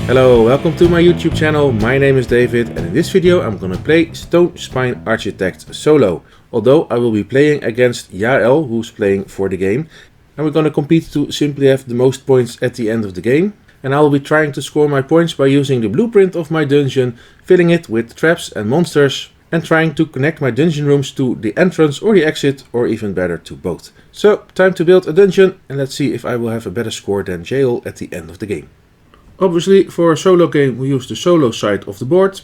Hello, welcome to my YouTube channel. My name is David and in this video I'm gonna play Stonespine Architects solo. Although I will be playing against Jael, who's playing for the game. And we're gonna compete to simply have the most points at the end of the game. And I will be trying to score my points by using the blueprint of my dungeon, filling it with traps and monsters, and trying to connect my dungeon rooms to the entrance or the exit, or even better to both. So, time to build a dungeon, and let's see if I will have a better score than Jael at the end of the game. Obviously, for a solo game we use the solo side of the board,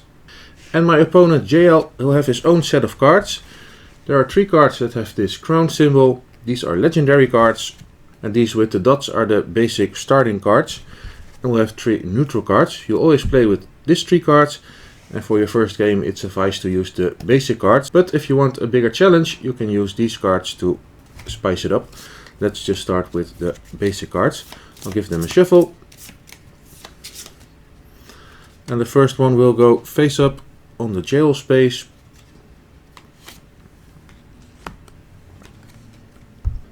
and my opponent Jael will have his own set of cards. There are 3 cards that have this crown symbol. These are legendary cards, and these with the dots are the basic starting cards. And we'll have 3 neutral cards. You always play with these 3 cards, and for your first game it's advised to use the basic cards. But if you want a bigger challenge, you can use these cards to spice it up. Let's just start with the basic cards. I'll give them a shuffle. And the first one will go face up on the Jael space.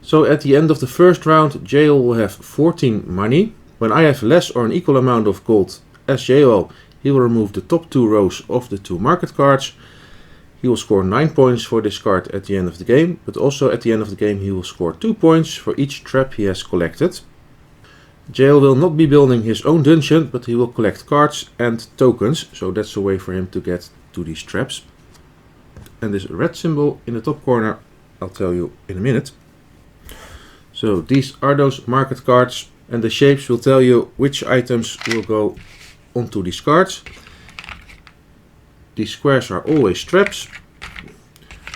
So at the end of the first round, Jael will have 14 money. When I have less or an equal amount of gold as Jael, he will remove the top 2 rows of the 2 market cards. He will score 9 points for this card at the end of the game, but also at the end of the game he will score 2 points for each trap he has collected. Jael will not be building his own dungeon, but he will collect cards and tokens, so that's a way for him to get to these traps. And this red symbol in the top corner, I'll tell you in a minute. So these are those market cards, and the shapes will tell you which items will go onto these cards. These squares are always traps.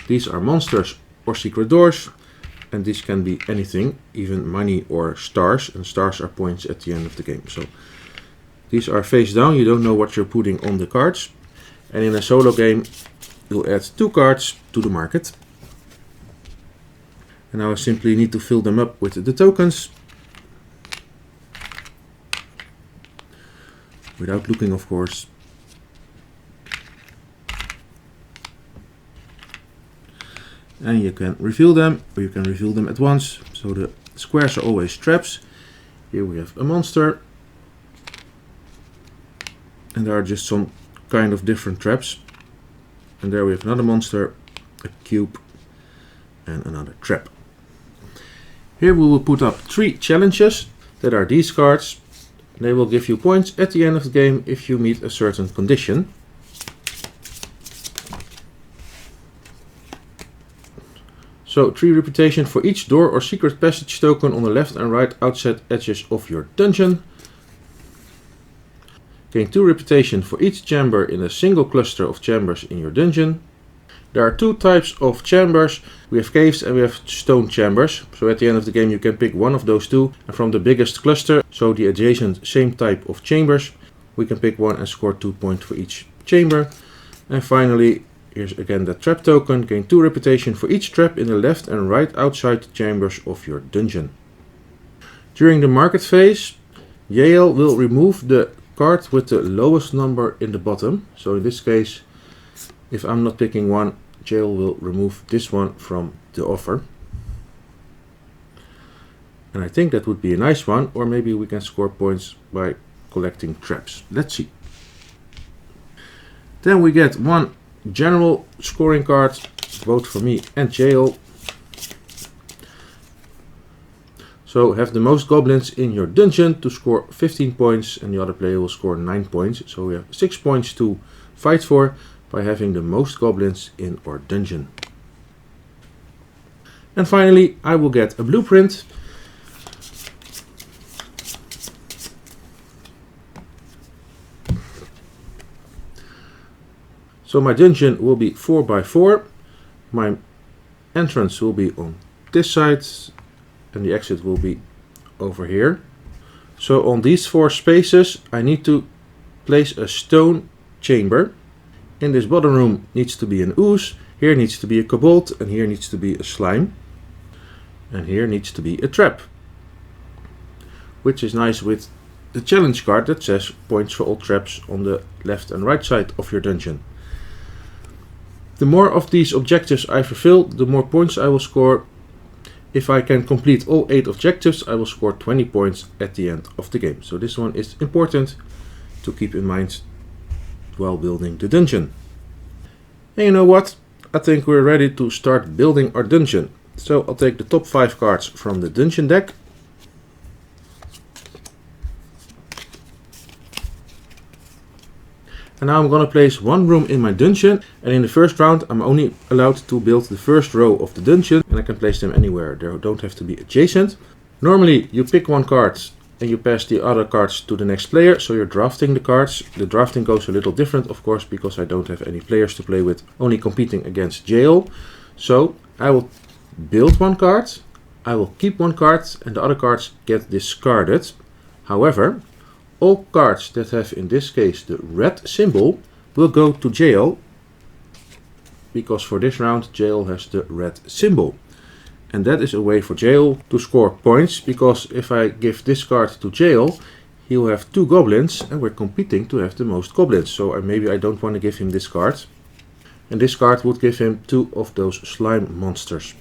These are monsters or secret doors. And this can be anything, even money or stars, and stars are points at the end of the game. So these are face down, you don't know what you're putting on the cards. And in a solo game you'll add 2 cards to the market. And now I simply need to fill them up with the tokens. Without looking, of course. And you can reveal them, or you can reveal them at once. So the squares are always traps. Here we have a monster. And there are just some kind of different traps. And there we have another monster, a cube, and another trap. Here we will put up 3 challenges, that are these cards. They will give you points at the end of the game if you meet a certain condition. So 3 reputation for each door or secret passage token on the left and right outside edges of your dungeon. Gain 2 reputation for each chamber in a single cluster of chambers in your dungeon. There are 2 types of chambers. We have caves and we have stone chambers. So at the end of the game you can pick one of those 2. And from the biggest cluster, so the adjacent same type of chambers, we can pick one and score 2 points for each chamber. And finally, here's again the trap token. Gain 2 reputation for each trap in the left and right outside chambers of your dungeon. During the market phase, Jael will remove the card with the lowest number in the bottom. So in this case, if I'm not picking one, Jael will remove this one from the offer. And I think that would be a nice one, or maybe we can score points by collecting traps. Let's see. Then we get 1 general scoring card, both for me and Jael. So have the most goblins in your dungeon to score 15 points, and the other player will score 9 points. So we have 6 points to fight for by having the most goblins in our dungeon. And finally I will get a blueprint. So my dungeon will be 4 by 4. My entrance will be on this side and the exit will be over here. So on these 4 spaces I need to place a stone chamber. In this bottom room needs to be an ooze, here needs to be a kobold, and here needs to be a slime. And here needs to be a trap. Which is nice with the challenge card that says points for all traps on the left and right side of your dungeon. The more of these objectives I fulfill, the more points I will score. If I can complete all 8 objectives, I will score 20 points at the end of the game. So this one is important to keep in mind while building the dungeon. And you know what? I think we're ready to start building our dungeon. So I'll take the top 5 cards from the dungeon deck. And now I'm going to place one room in my dungeon, and in the first round I'm only allowed to build the first row of the dungeon, and I can place them anywhere. They don't have to be adjacent. Normally you pick one card and you pass the other cards to the next player, so you're drafting the cards. The drafting goes a little different, of course, because I don't have any players to play with, only competing against Jael. So I will build one card, I will keep one card, and the other cards get discarded. However, all cards that have, in this case, the red symbol will go to Jael, because for this round Jael has the red symbol. And that is a way for Jael to score points, because if I give this card to Jael, he will have 2 goblins, and we're competing to have the most goblins. So maybe I don't want to give him this card. And this card would give him 2 of those slime monsters.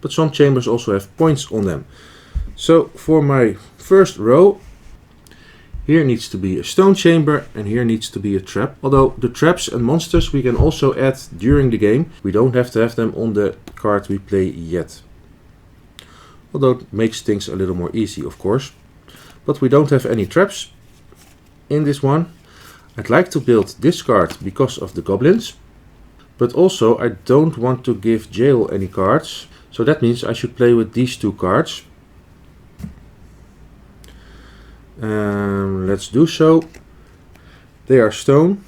But some chambers also have points on them. So for my first row, here needs to be a stone chamber and here needs to be a trap. Although the traps and monsters we can also add during the game. We don't have to have them on the card we play yet. Although it makes things a little more easy, of course. But we don't have any traps in this one. I'd like to build this card because of the goblins. But also I don't want to give Jael any cards. So that means I should play with these 2 cards. Let's do so. They are stone.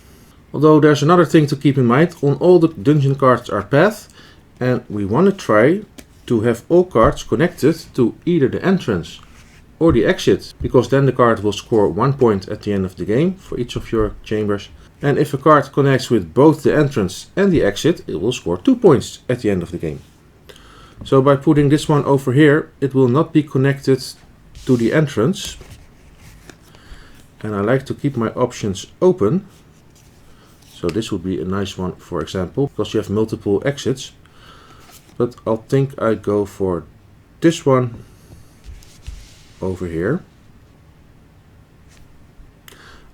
Although there's another thing to keep in mind. On all the dungeon cards are path. And we want to try to have all cards connected to either the entrance or the exit. Because then the card will score 1 point at the end of the game for each of your chambers. And if a card connects with both the entrance and the exit, it will score 2 points at the end of the game. So by putting this one over here, it will not be connected to the entrance. And I like to keep my options open. So this would be a nice one, for example, because you have multiple exits. But I'll think I go for this one over here.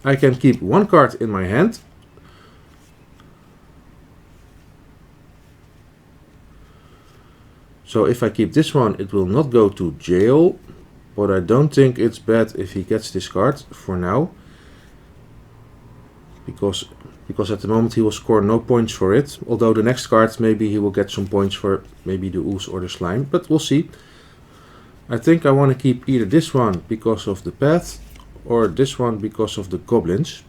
I can keep one card in my hand. So if I keep this one, it will not go to Jael. But I don't think it's bad if he gets this card for now. Because at the moment he will score no points for it. Although the next card maybe he will get some points for maybe the ooze or the slime. But we'll see. I think I want to keep either this one because of the path. Or this one because of the goblins.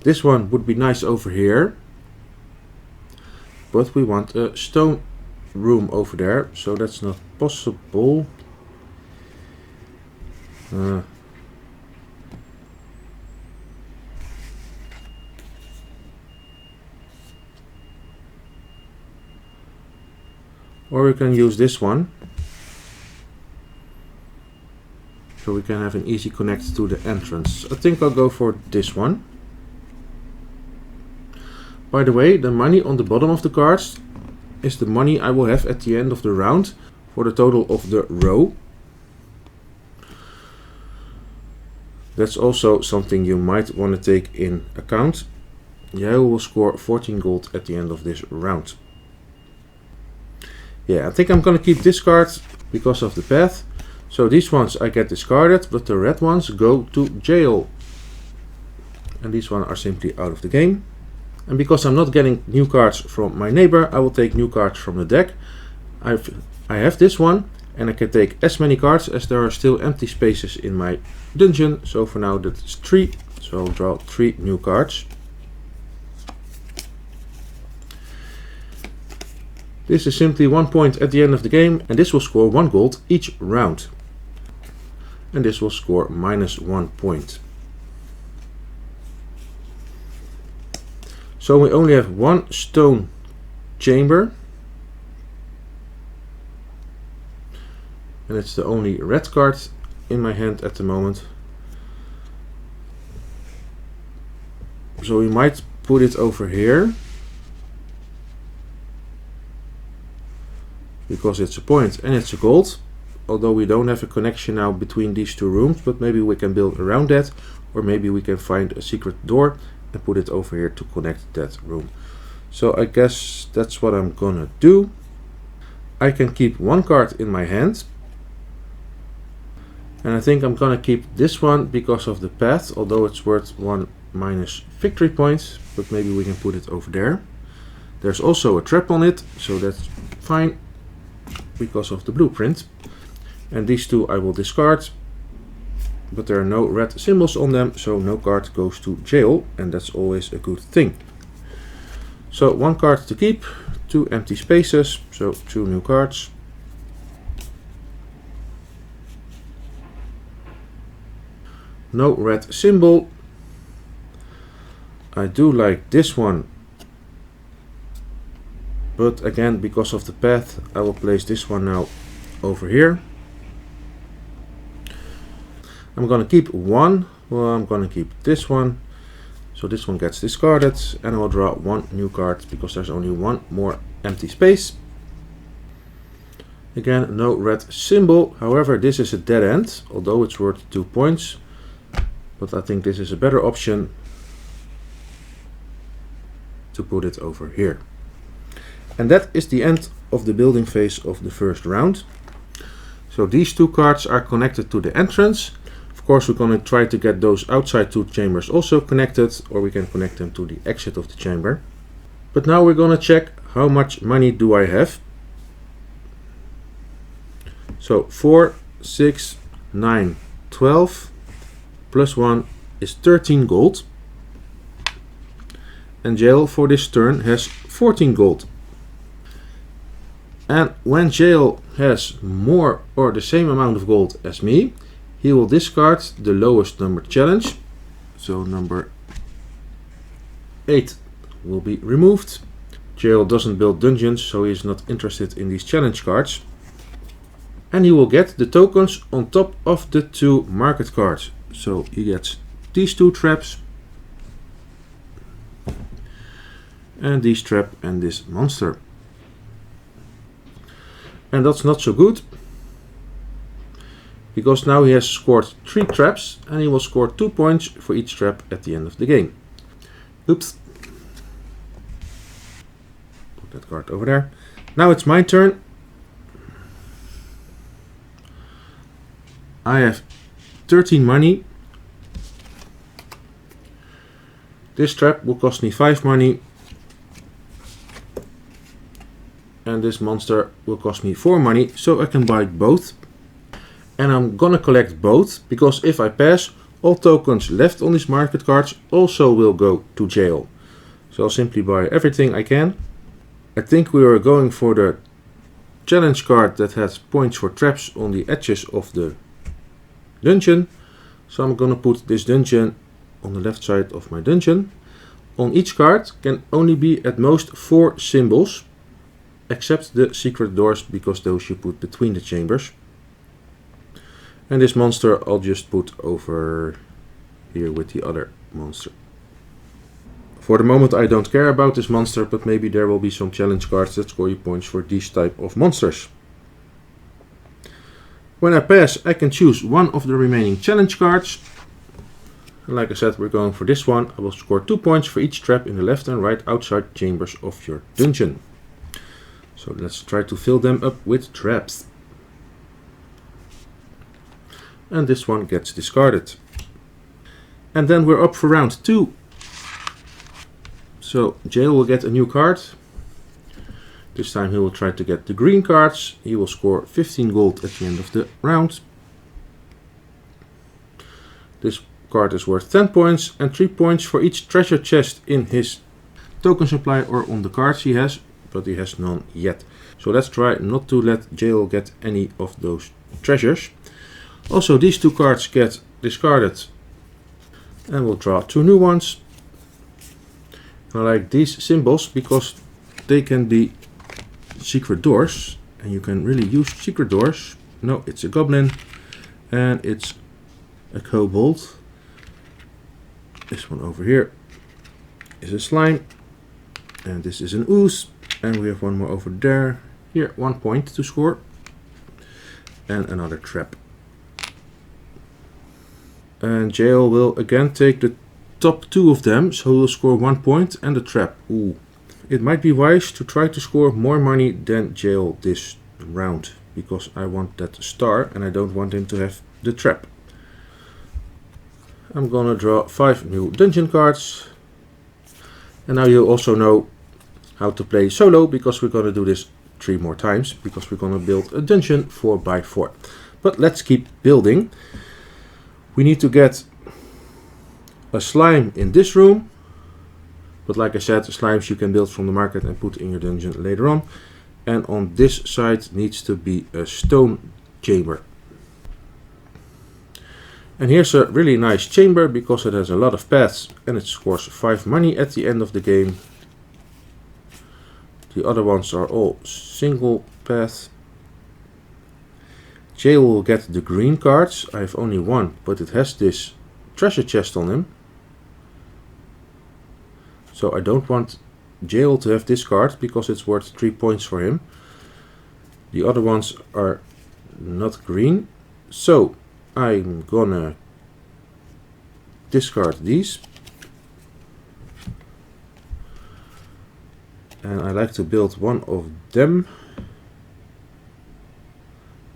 This one would be nice over here. But we want a stone room over there. So that's not possible. Or we can use this one. So we can have an easy connect to the entrance. I think I'll go for this one. By the way, the money on the bottom of the cards is the money I will have at the end of the round for the total of the row. That's also something you might want to take in account. Jael will score 14 gold at the end of this round. Yeah, I think I'm going to keep this card because of the path. So these ones I get discarded, but the red ones go to Jael. And these ones are simply out of the game. And because I'm not getting new cards from my neighbor, I will take new cards from the deck. I have this one, and I can take as many cards as there are still empty spaces in my dungeon. So for now that's 3. So I'll draw 3 new cards. This is simply 1 point at the end of the game, and this will score 1 gold each round. And this will score -1 point. So we only have 1 stone chamber. And it's the only red card in my hand at the moment. So we might put it over here. Because it's a point and it's a gold. although we don't have a connection now between these two rooms, but maybe we can build around that, or maybe we can find a secret door and put it over here to connect that room. So I guess that's what I'm gonna do. I can keep one card in my hand, and I think I'm gonna keep this one because of the path, although it's worth 1 minus victory points, but maybe we can put it over there. There's also a trap on it, so that's fine because of the blueprint. And these two I will discard, but there are no red symbols on them, so no card goes to Jael, and that's always a good thing. So 1 card to keep, 2 empty spaces, so 2 new cards. No red symbol. I do like this one, but again, because of the path, I will place this one now over here. I'm gonna keep one. Well, I'm gonna keep this one. So this one gets discarded, and I will draw 1 new card because there's only 1 more empty space. Again, no red symbol. However, this is a dead end, although it's worth 2 points. But I think this is a better option to put it over here. And that is the end of the building phase of the first round. So these 2 cards are connected to the entrance. Of course, we're going to try to get those outside 2 chambers also connected, or we can connect them to the exit of the chamber. But now we're going to check how much money do I have. So 4, 6, 9, 12 plus 1 is 13 gold. And Jael for this turn has 14 gold. And when Jael has more or the same amount of gold as me, he will discard the lowest number challenge. So number 8 will be removed. Jael doesn't build dungeons, so he is not interested in these challenge cards. And he will get the tokens on top of the 2 market cards. So he gets these 2 traps, and this trap and this monster. And that's not so good, because now he has scored 3 traps, and he will score 2 points for each trap at the end of the game. Oops. Put that card over there. Now it's my turn. I have 13 money. This trap will cost me 5 money. And this monster will cost me 4 money, so I can buy both. And I'm gonna collect both, because if I pass, all tokens left on these market cards also will go to Jael. So I'll simply buy everything I can. I think we are going for the challenge card that has points for traps on the edges of the dungeon. So I'm gonna put this dungeon on the left side of my dungeon. On each card can only be at most 4 symbols, except the secret doors, because those you put between the chambers. And this monster I'll just put over here with the other monster. For the moment I don't care about this monster, but maybe there will be some challenge cards that score you points for these type of monsters. When I pass, I can choose one of the remaining challenge cards. And like I said, we're going for this one. I will score 2 points for each trap in the left and right outside chambers of your dungeon. So let's try to fill them up with traps. And this one gets discarded. And then we're up for round 2. So Jael will get a new card. This time he will try to get the green cards. He will score 15 gold at the end of the round. This card is worth 10 points and 3 points for each treasure chest in his token supply or on the cards he has, but he has none yet. So let's try not to let Jael get any of those treasures. Also, these 2 cards get discarded, and we'll draw 2 new ones. I like these symbols because they can be secret doors, and you can really use secret doors. No, it's a goblin, and it's a kobold. This one over here is a slime, and this is an ooze, and we have one more over there. Here, 1 point to score. and another trap. And Jael will again take the top 2 of them, so he'll score 1 point and a trap. Ooh. It might be wise to try to score more money than Jael this round, because I want that star and I don't want him to have the trap. I'm gonna draw 5 new dungeon cards. And now you also know how to play solo, because we're gonna do this 3 more times, because we're gonna build a dungeon 4x4. But let's keep building. We need to get a slime in this room. But like I said, slimes you can build from the market and put in your dungeon later on. And on this side needs to be a stone chamber. And here's a really nice chamber because it has a lot of paths and it scores 5 money at the end of the game. The other ones are all single path. Jael will get the green cards. I have only 1, but it has this treasure chest on him. So I don't want Jael to have this card because it's worth 3 points for him. The other ones are not green. So I'm gonna discard these. And I like to build one of them.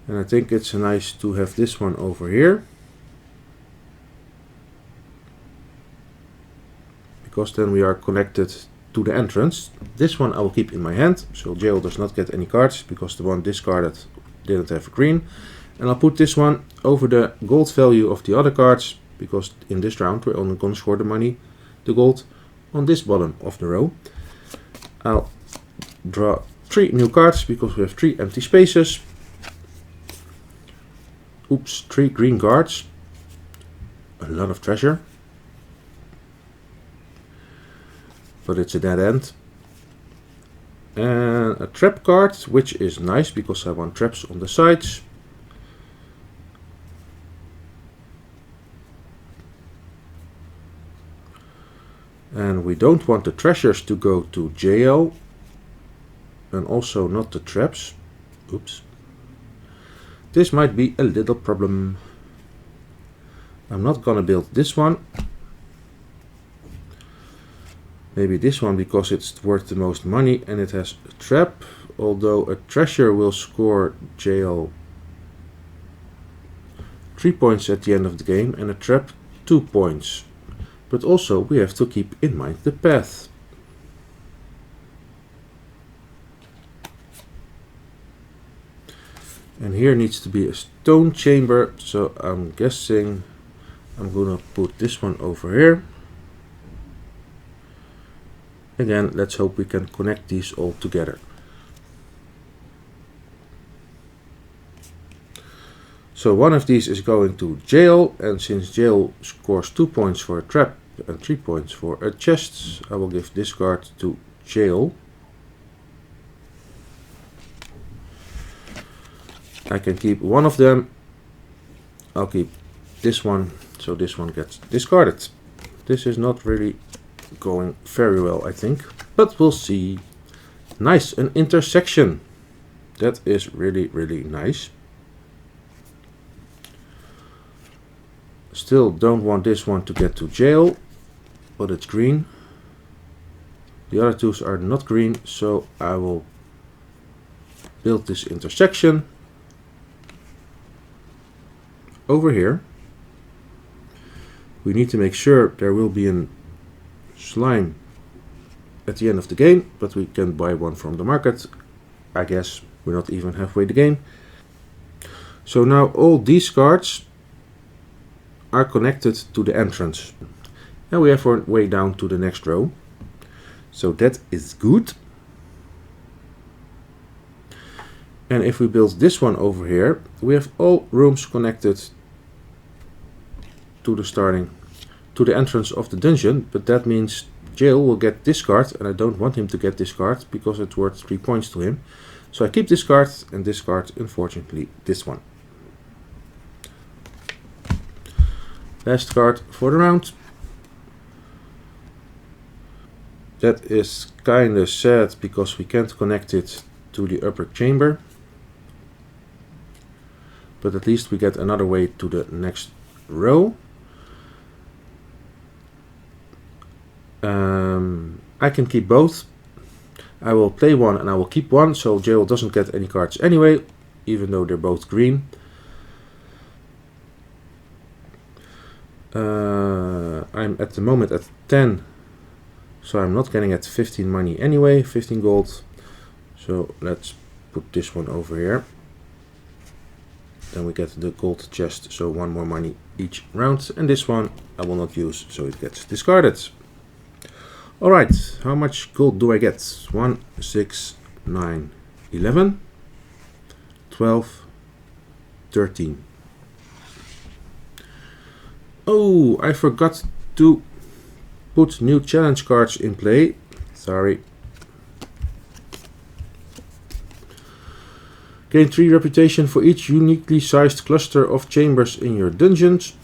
And I think it's nice to have this one over here. Because then we are connected to the entrance. This one I will keep in my hand, so Jael does not get any cards, because the one discarded didn't have a green. And I'll put this one over the gold value of the other cards, because in this round we're only going to score the money, the gold, on this bottom of the row. I'll draw 3 new cards, because we have 3 empty spaces. Oops, 3 green cards. A lot of treasure. But it's a dead end. And a trap card, which is nice because I want traps on the sides. And we don't want the treasures to go to Jael. And also not the traps. Oops. This might be a little problem. I'm not gonna build this one. Maybe this one because it's worth the most money and it has a trap. Although a treasure will score Jael 3 points at the end of the game and a trap 2 points. But also we have to keep in mind the path. And here needs to be a stone chamber, so I'm guessing I'm gonna put this one over here. Again, let's hope we can connect these all together. So one of these is going to Jael, and since Jael scores 2 points for a trap and 3 points for a chest, I will give this card to Jael. I can keep one of them. I'll keep this one, so this one gets discarded. This is not really going very well, I think, but we'll see. Nice, an intersection. That is really, really nice. Still don't want this one to get to Jael, but it's green. The other two are not green, so I will build this intersection over here. We need to make sure there will be a slime at the end of the game, but we can buy one from the market. I guess we're not even halfway the game. So now all these cards are connected to the entrance. And we have our way down to the next row. So that is good. And if we build this one over here, we have all rooms connected to the entrance of the dungeon, but that means Jael will get this card, and I don't want him to get this card because it's worth 3 points to him. So I keep this card, and this card, unfortunately, this one. Last card for the round. That is kinda sad because we can't connect it to the upper chamber. but at least we get another way to the next row. I can keep both. I will play one and I will keep one, so Jael doesn't get any cards anyway, even though they're both green. I'm at the moment at 10, so I'm not getting at 15 money anyway, 15 gold. So let's put this one over here. Then we get the gold chest, so 1 more money each round. And this one I will not use, so it gets discarded. Alright, how much gold do I get? 1, 6, 9, 11, 12, 13. Oh, I forgot to put new challenge cards in play. Sorry. Gain 3 reputation for each uniquely sized cluster of chambers in your dungeons.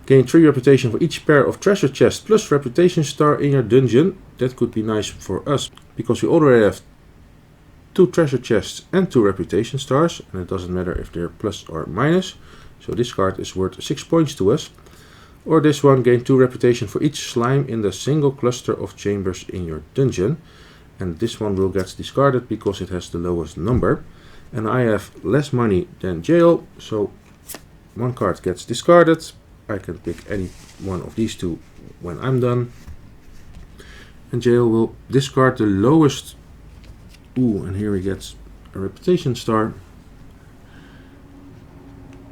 Gain 3 reputation for each pair of treasure chests plus reputation star in your dungeon. That could be nice for us, because we already have 2 treasure chests and 2 reputation stars, and it doesn't matter if they're plus or minus. So this card is worth 6 points to us. Or this one, gain 2 reputation for each slime in the single cluster of chambers in your dungeon. And this one will get discarded because it has the lowest number. And I have less money than Jael, so one card gets discarded. I can pick any one of these two when I'm done. And Jael will discard the lowest. Ooh, and here he gets a reputation star.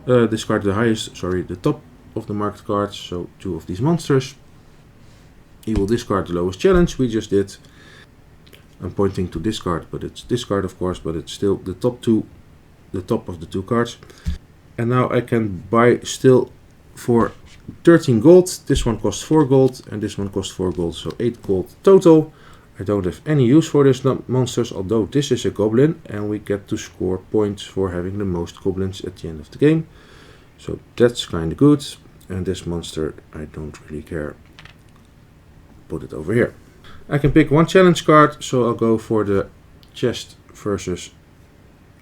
Discard the highest, sorry, the top of the marked cards, so 2 of these monsters. He will discard the lowest challenge we just did. I'm pointing to discard, but it's discard of course, but it's still the top of the 2 cards. And now I can buy still for 13 gold. This one costs 4 gold and this one costs 4 gold, so 8 gold total. I don't have any use for these monsters, although this is a goblin and we get to score points for having the most goblins at the end of the game. So that's kind of good. And this monster, I don't really care. Put it over here. I can pick one challenge card, so I'll go for the chest versus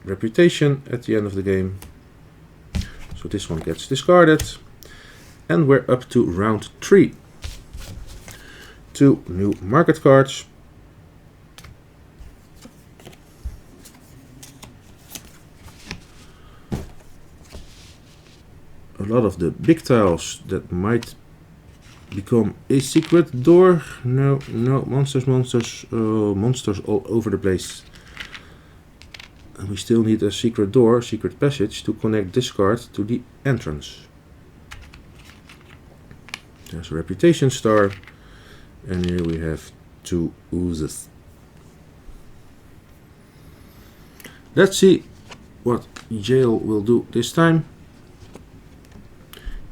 reputation at the end of the game. So this one gets discarded. And we're up to round 3. 2 new market cards. A lot of the big tiles that might become a secret door. No, monsters all over the place. And we still need a secret door, secret passage to connect this card to the entrance. There's a reputation star, and here we have 2 oozes. Let's see what Jael will do this time.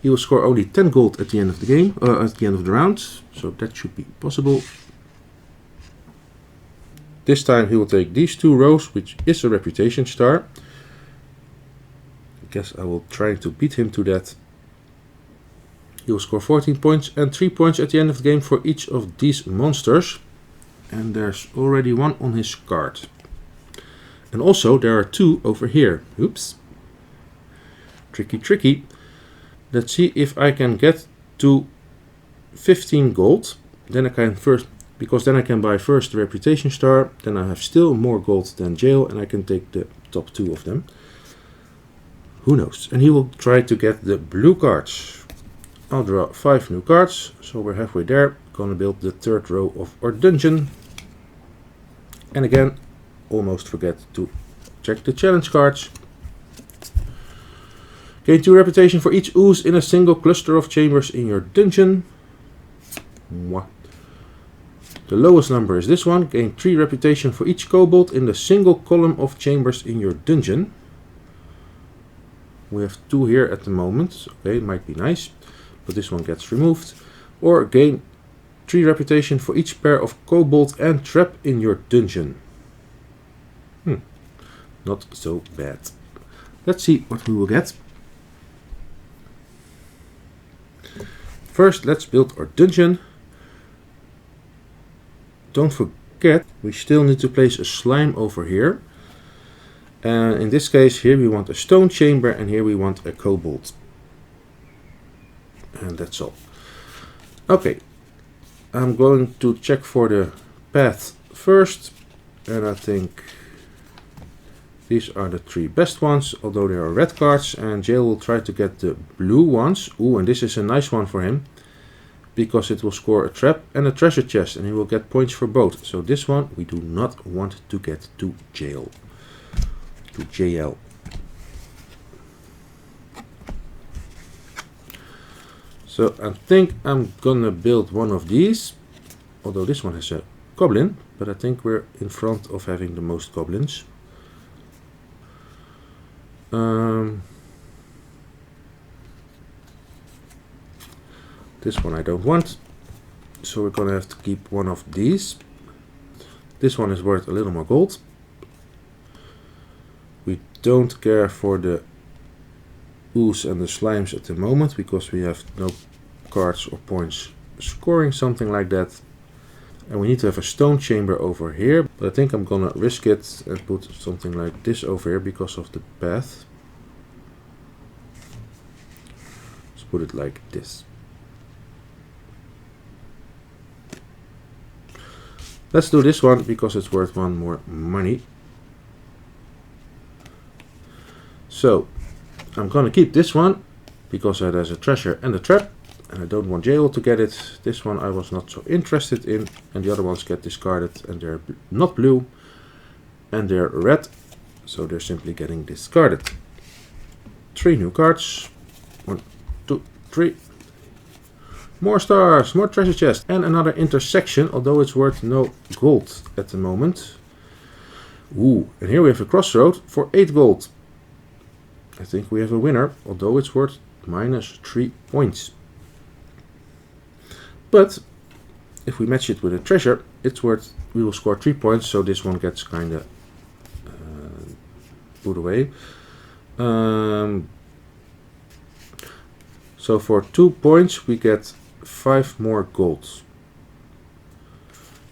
He will score only 10 gold at the end of the game, at the end of the round, so that should be possible. This time he will take these 2 rows, which is a reputation star. I guess I will try to beat him to that. He will score 14 points and 3 points at the end of the game for each of these monsters. And there's already 1 on his card. And also there are 2 over here. Oops. Tricky. Let's see if I can get to 15 gold. Then I can because then I can buy first the reputation star. Then I have still more gold than Jael and I can take the top 2 of them. Who knows? And he will try to get the blue cards. I'll draw 5 new cards, so we're halfway there. Gonna build the 3rd row of our dungeon. And again, almost forget to check the challenge cards. Gain 2 reputation for each ooze in a single cluster of chambers in your dungeon. Mwah. The lowest number is this one. Gain 3 reputation for each kobold in the single column of chambers in your dungeon. We have 2 here at the moment. Okay, might be nice, but this one gets removed. Or gain 3 reputation for each pair of kobold and trap in your dungeon. Not so bad. Let's see what we will get. First, let's build our dungeon. Don't forget, we still need to place a slime over here. And in this case, here we want a stone chamber and here we want a cobalt. And that's all. Okay, I'm going to check for the path first. And I think these are the 3 best ones, although they are red cards. And Jael will try to get the blue ones. Ooh, and this is a nice one for him, because it will score a trap and a treasure chest, and he will get points for both. So this one we do not want to get to Jael. So I think I'm gonna build one of these, although this one has a goblin, but I think we're in front of having the most goblins. This one I don't want, so we're gonna have to keep one of these. This one is worth a little more gold. We don't care for the ooze and the slimes at the moment, because we have no cards or points scoring something like that. And we need to have a stone chamber over here, but I think I'm gonna risk it and put something like this over here because of the path. Let's put it like this. Let's do this one because it's worth 1 more money. So I'm gonna keep this one because it has a treasure and a trap, and I don't want Jael to get it. This one I was not so interested in, and the other ones get discarded, and they're not blue and they're red, so they're simply getting discarded. 3 new cards. 1, 2, 3. More stars, more treasure chest, and another intersection, although it's worth no gold at the moment. Ooh, and here we have a crossroad for 8 gold. I think we have a winner, although it's worth -3 points. But if we match it with a treasure, it's worth, we will score 3 points, so this one gets kinda put away. So for 2 points we get 5 more gold.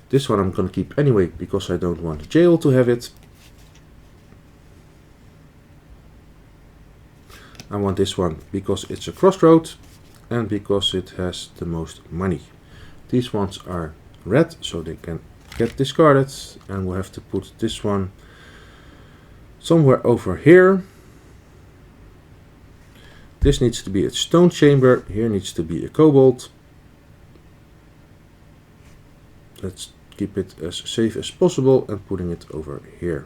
This one I'm gonna keep anyway because I don't want Jael to have it. I want this one because it's a crossroad and because it has the most money. These ones are red, so they can get discarded, and we'll have to put this one somewhere over here. This needs to be a stone chamber, here needs to be a cobalt. Let's keep it as safe as possible and putting it over here.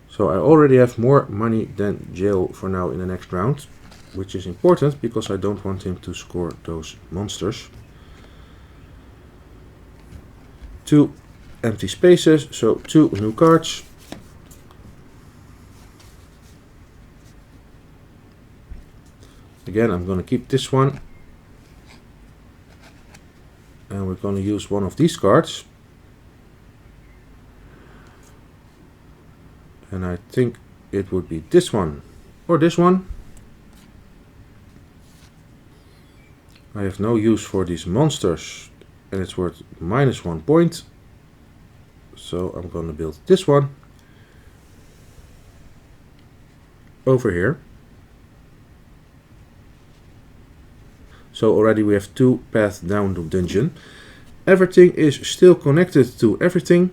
So I already have more money than Jael for now in the next round, which is important because I don't want him to score those monsters. 2 empty spaces, so 2 new cards. Again, I'm going to keep this one. And we're going to use one of these cards. And I think it would be this one or this one. I have no use for these monsters and it's worth -1 point. So I'm going to build this one over here. So already we have 2 paths down the dungeon. Everything is still connected to everything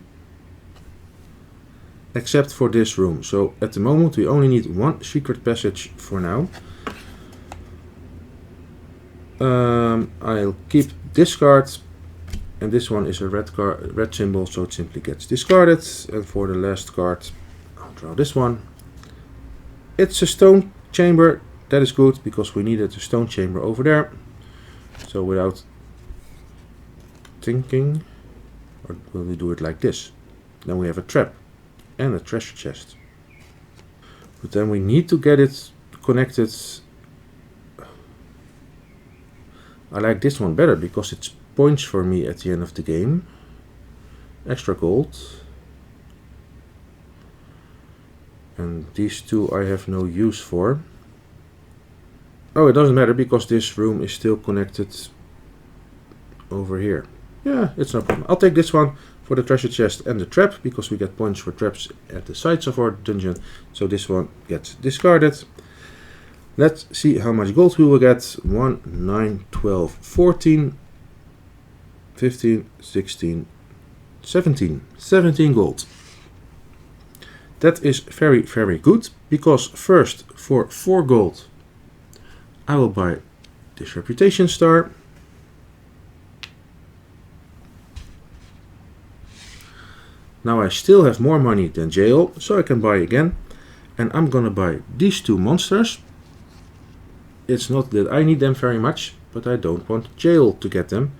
except for this room. So at the moment we only need 1 secret passage for now. I'll keep this card, and this one is a red symbol, so it simply gets discarded. And for the last card, I'll draw this one. It's a stone chamber. That is good because we needed a stone chamber over there. So without thinking, or will we do it like this? Then we have a trap and a treasure chest. But then we need to get it connected. I like this one better because it's points for me at the end of the game. Extra gold. And these 2 I have no use for. Oh, it doesn't matter because this room is still connected over here. Yeah, it's no problem. I'll take this one for the treasure chest and the trap, because we get points for traps at the sides of our dungeon. So this one gets discarded. Let's see how much gold we will get. 1, 9, 12, 14, 15, 16, 17. 17 gold. That is very, very good, because first for 4 gold I will buy this reputation star. Now I still have more money than Jael, so I can buy again. And I'm gonna buy these 2 monsters. It's not that I need them very much, but I don't want Jael to get them,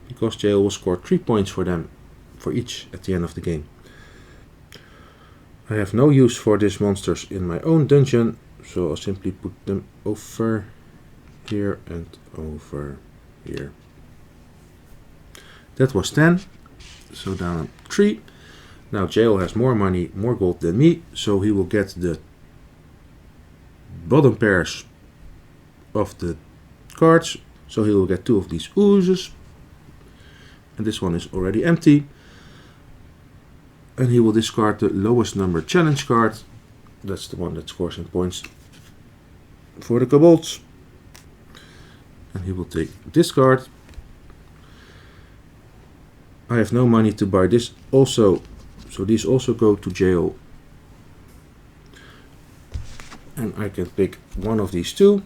because Jael will score 3 points for them, for each at the end of the game. I have no use for these monsters in my own dungeon, so I'll simply put them over here and over here. That was 10, so down 3. Now Jael has more money, more gold than me, so he will get the bottom pairs of the cards. So he will get 2 of these oozes. And this one is already empty. And he will discard the lowest number challenge card. That's the one that scores in points for the kobolds. And he will take this card. I have no money to buy this also. So these also go to Jael. And I can pick one of these 2.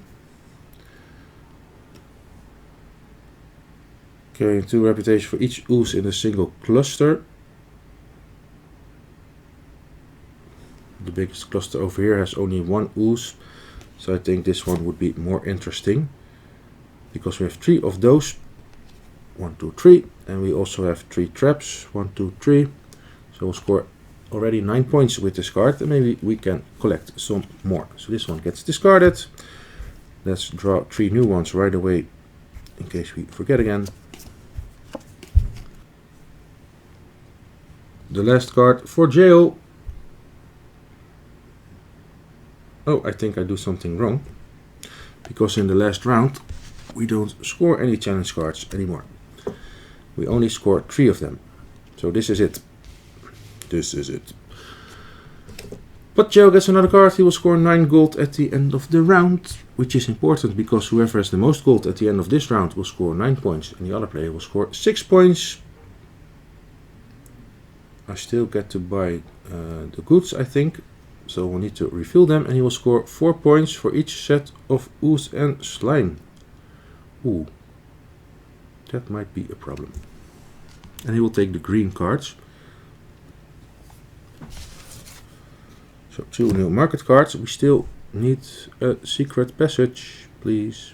Carrying 2 reputation for each ooze in a single cluster. The biggest cluster over here has only 1 ooze. So I think this one would be more interesting. Because we have 3 of those. 1, 2, 3. And we also have 3 traps. 1, 2, 3. So we'll score already 9 points with this card, and maybe we can collect some more. So this one gets discarded. Let's draw 3 new ones right away, in case we forget again. The last card for Jael. Oh, I think I do something wrong. Because in the last round, we don't score any challenge cards anymore. We only score 3 of them. So this is it. This is it. But Jael gets another card. He will score 9 gold at the end of the round, which is important because whoever has the most gold at the end of this round will score 9 points and the other player will score 6 points. I still get to buy the goods, I think, so we'll need to refill them, and he will score 4 points for each set of ooze and slime. Ooh, that might be a problem. And he will take the green cards. So 2 new market cards. We still need a secret passage, please.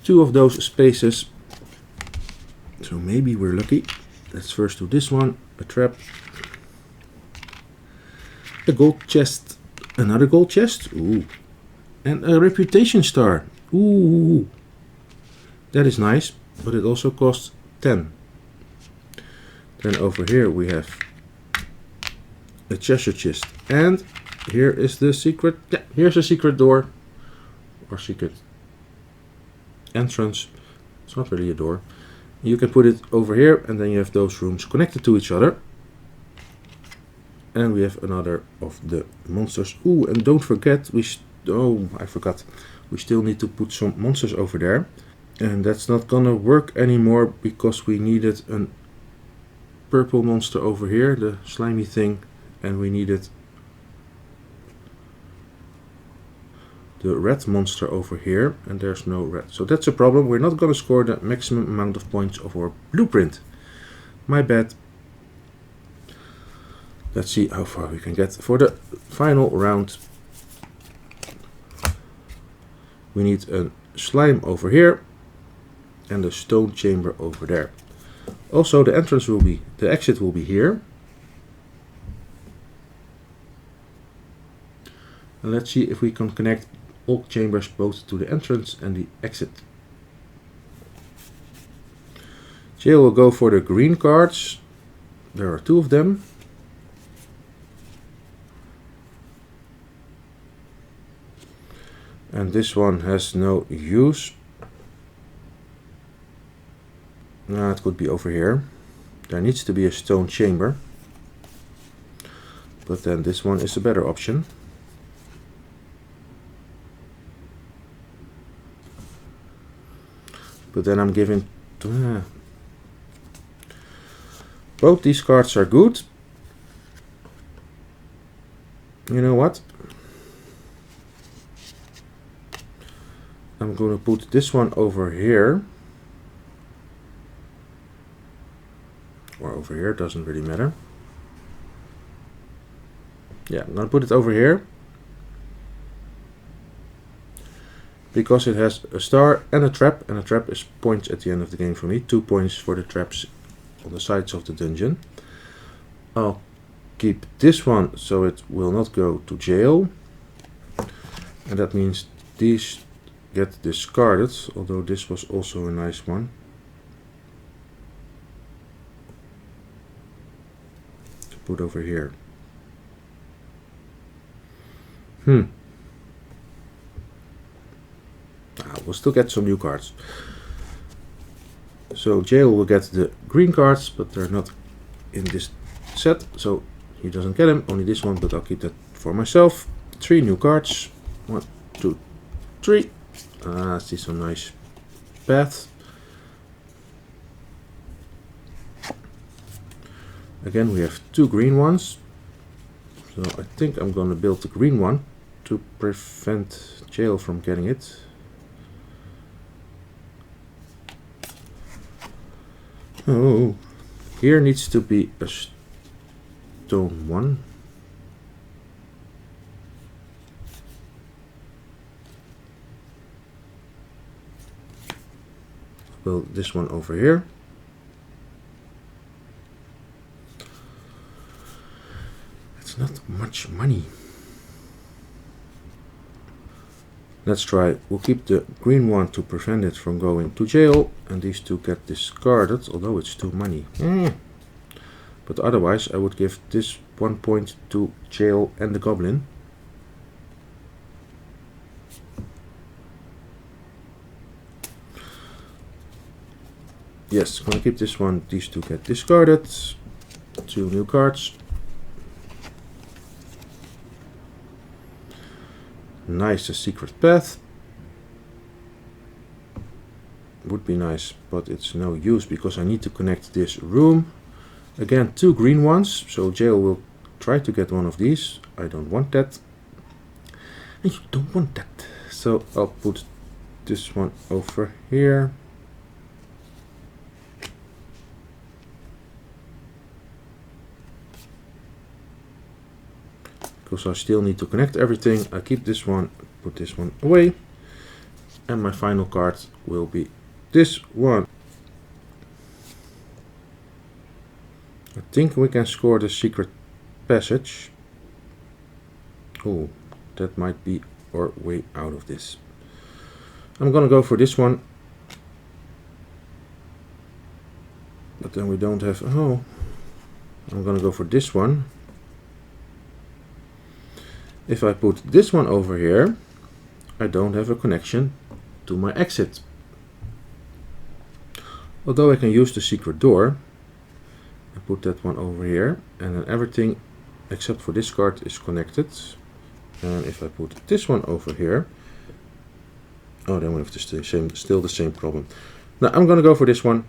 2 of those spaces. So maybe we're lucky. Let's first do this one. A trap. A gold chest. Another gold chest. Ooh. And a reputation star. Ooh. That is nice, but it also costs 10. Then over here we have a treasure chest, and here is the secret. Yeah, here's a secret door or secret entrance. It's not really a door. You can put it over here, and then you have those rooms connected to each other. And we have another of the monsters. Ooh, and don't forget, I forgot. We still need to put some monsters over there, and that's not gonna work anymore because we needed a purple monster over here, the slimy thing, and we needed the red monster over here, and there's no red. So that's a problem. We're not going to score the maximum amount of points of our blueprint. My bad. Let's see how far we can get for the final round. We need a slime over here and a stone chamber over there. Also, the exit will be here. And let's see if we can connect all chambers both to the entrance and the exit. Jael will go for the green cards. There are 2 of them. And this one has no use. It could be over here. There needs to be a stone chamber. But then this one is a better option. But then I'm giving... both these cards are good. You know what? I'm going to put this one over here. Or over here, doesn't really matter. Yeah, I'm going to put it over here. Because it has a star and a trap is points at the end of the game for me. 2 points for the traps on the sides of the dungeon. I'll keep this one so it will not go to Jael. And that means these get discarded, although this was also a nice one. To put over here. We'll still get some new cards. So Jael will get the green cards, but they're not in this set, so he doesn't get them. Only this one, but I'll keep that for myself. 3 new cards. 1, 2, 3. I see some nice paths. Again, we have 2 green ones. So I think I'm going to build the green one to prevent Jael from getting it. Oh, here needs to be a stone one. Build this one over here. It's not much money. Let's try. We'll keep the green one to prevent it from going to Jael, and these 2 get discarded, although it's 2 money. But otherwise I would give this 1 point to Jael and the goblin. Yes, I'm gonna keep this one. These 2 get discarded. 2 new cards. Nice, a secret path. Would be nice, but it's no use because I need to connect this room. Again, 2 green ones, so Jael will try to get one of these. I don't want that. And you don't want that. So I'll put this one over here. Because I still need to connect everything. I keep this one, put this one away. And my final card will be this one. I think we can score the secret passage. Oh, that might be our way out of this. I'm gonna go for this one. But then we don't have, oh. I'm gonna go for this one. If I put this one over here, I don't have a connection to my exit. Although I can use the secret door and put that one over here, and then everything except for this card is connected. And if I put this one over here, oh, then we have still the same problem. Now I'm gonna go for this one.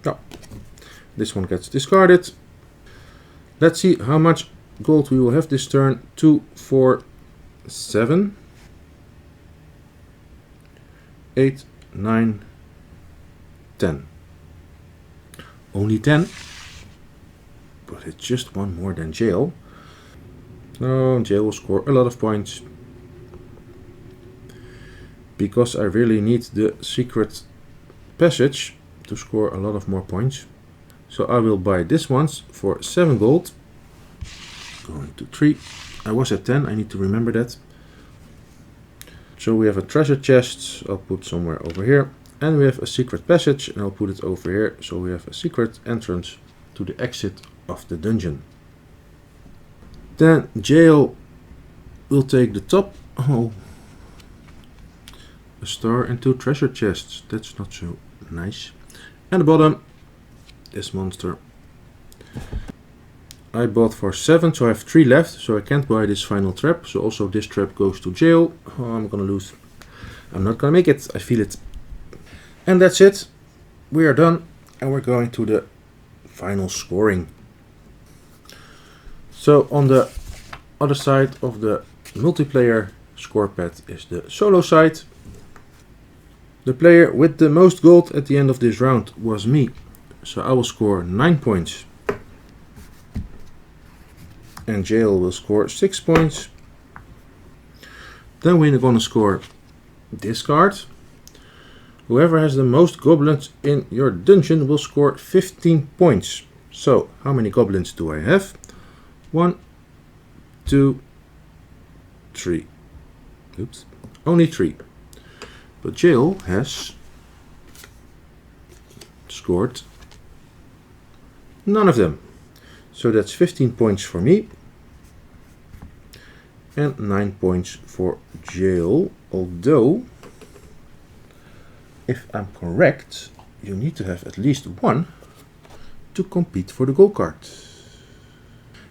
Oh. This one gets discarded. Let's see how much gold we will have this turn. 2, 4, 7, 8, 9, 10. Only 10. But it's just 1 more than Jael. No, Jael will score a lot of points. Because I really need the secret passage to score a lot of more points. So I will buy this ones for 7 gold. Going to 3. I was at 10, I need to remember that. So we have a treasure chest, I'll put somewhere over here. And we have a secret passage, and I'll put it over here. So we have a secret entrance to the exit of the dungeon. Then Jael will take the top. Oh, a star and 2 treasure chests. That's not so nice. And the bottom, this monster. I bought for 7, so I have 3 left, so I can't buy this final trap. So also this trap goes to Jael. Oh, I'm gonna lose. I'm not gonna make it, I feel it. And that's it. We are done, and we're going to the final scoring. So on the other side of the multiplayer score pad is the solo side. The player with the most gold at the end of this round was me. So I will score 9 points. And Jael will score 6 points. Then we're gonna score this card. Whoever has the most goblins in your dungeon will score 15 points. So how many goblins do I have? 1, 2, 3. Oops, only 3. But Jael has scored none of them. So that's 15 points for me and 9 points for Jael. Although, if I'm correct, you need to have at least 1 to compete for the gold card.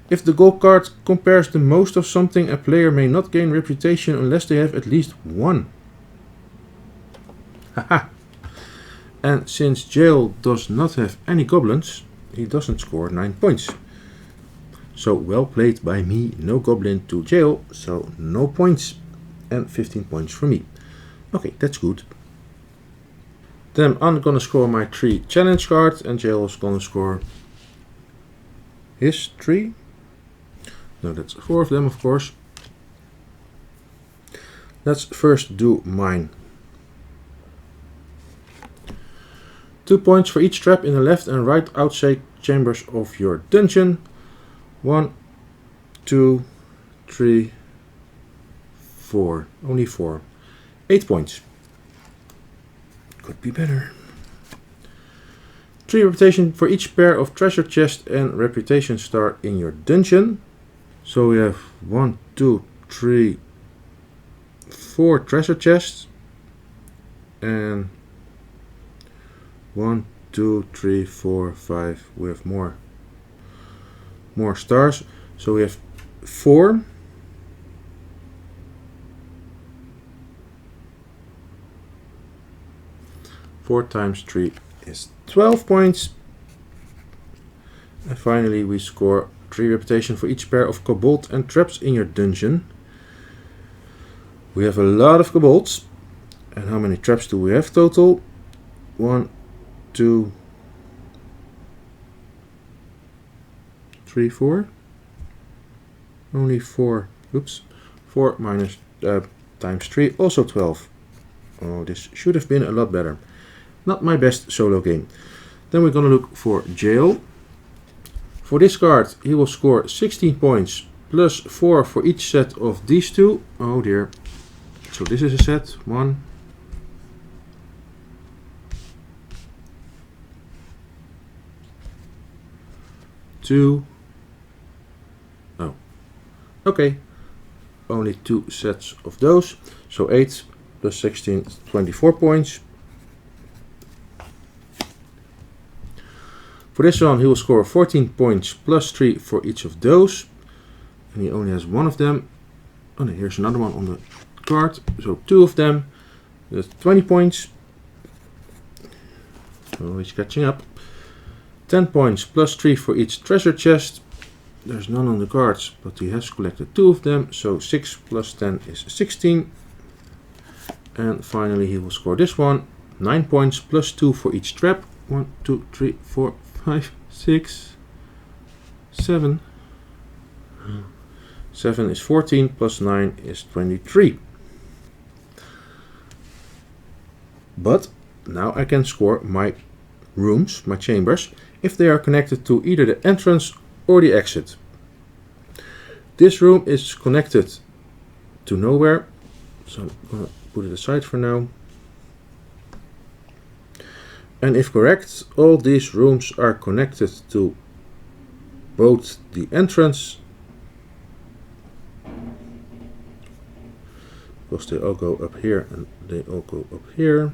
If the gold card compares the most of something, a player may not gain reputation unless they have at least 1. Haha! And since Jael does not have any goblins, he doesn't score 9 points. So well played by me, no goblin to Jael, so no points and 15 points for me. Okay, that's good. Then I'm gonna score my 3 challenge cards and Jael is gonna score his 3. No, that's 4 of them, of course. Let's first do mine. 2 points for each trap in the left and right outside chambers of your dungeon. 1, 2, 3, 4. Only 4. 8 points. Could be better. 3 reputation for each pair of treasure chest and reputation star in your dungeon. So we have 1, 2, 3, 4 treasure chests. And 1, 2, 3, 4, 5. We have more stars. So we have 4. Four times 3 is 12 points. And finally we score 3 reputation for each pair of kobold and traps in your dungeon. We have a lot of kobolds. And how many traps do we have total? 1, 2, 3, 4. Only 4. Oops. 4 minus times 3, also 12. Oh, this should have been a lot better. Not my best solo game. Then we're gonna look for Jael. For this card, he will score 16 points plus 4 for each set of these 2. Oh dear. So this is a set. 1, 2. Oh, okay. Only 2 sets of those. So 8 plus 16 is 24 points. For this one, he will score 14 points plus 3 for each of those. And he only has 1 of them. Oh no, here's another one on the card. So 2 of them. That's 20 points. Oh, he's catching up. 10 points plus 3 for each treasure chest. There's none on the cards, but he has collected 2 of them. So 6 plus 10 is 16. And finally, he will score this one. 9 points plus 2 for each trap. 1, 2, 3, 4, 5, 6, 7. 7 is 14 plus 9 is 23. But now I can score my rooms, my chambers, if they are connected to either the entrance or the exit. This room is connected to nowhere, so I'm going to put it aside for now. And if correct, all these rooms are connected to both the entrance because they all go up here and they all go up here.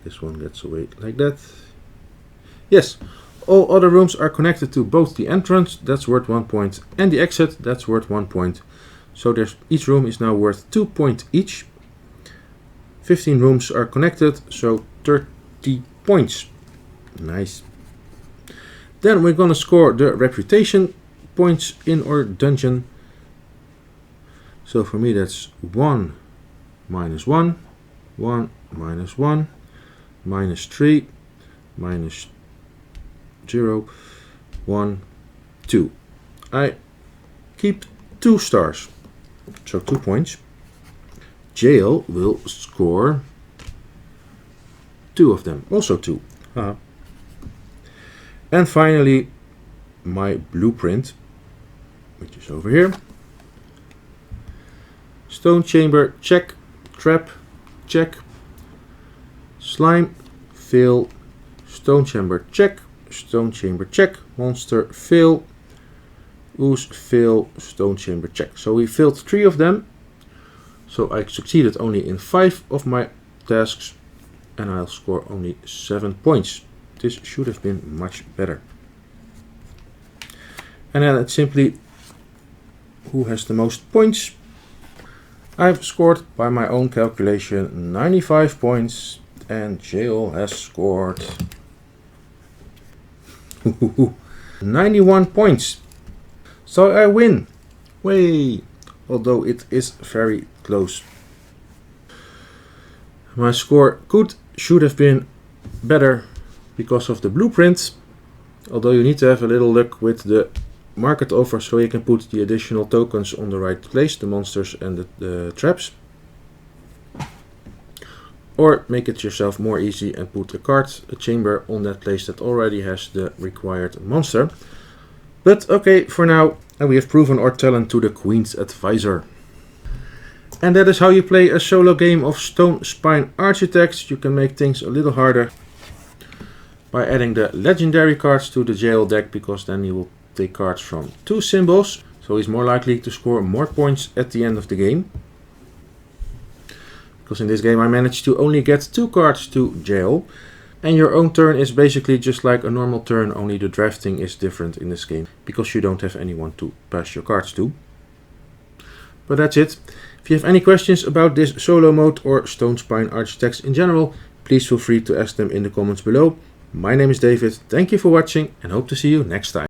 This one gets away like that. Yes, all other rooms are connected to both the entrance, that's worth 1 point, and the exit, that's worth 1 point. So each room is now worth 2 points each. 15 rooms are connected, so 30 points. Nice. Then we're gonna score the reputation points in our dungeon. So for me that's 1 minus 1, 1 minus 1, minus 3, minus 0, 1, 2. I keep 2 stars, so 2 points. Jael will score 2 of them, also 2. And finally, my blueprint, which is over here. Stone chamber, check. Trap, check. Slime, fail. Stone chamber, check. Stone chamber, check. Monster, fail. Ooze, fail. Stone chamber, check. So we failed 3 of them. So I succeeded only in 5 of my tasks, and I'll score only 7 points. This should have been much better. And then it's simply who has the most points. I've scored by my own calculation 95 points, and Jael has scored 91 points. So I win. Way! Although it is very close. My score should have been better because of the blueprints, although you need to have a little luck with the market offer so you can put the additional tokens on the right place, the monsters and the traps. Or make it yourself more easy and put a chamber on that place that already has the required monster. But okay, for now, we have proven our talent to the Queen's Advisor. And that is how you play a solo game of Stonespine Architects. You can make things a little harder by adding the legendary cards to the Jael deck, because then you will take cards from 2 symbols. So he's more likely to score more points at the end of the game. Because in this game I managed to only get 2 cards to Jael. And your own turn is basically just like a normal turn, only the drafting is different in this game, because you don't have anyone to pass your cards to. But that's it. If you have any questions about this solo mode or Stonespine Architects in general, please feel free to ask them in the comments below. My name is David, thank you for watching and hope to see you next time.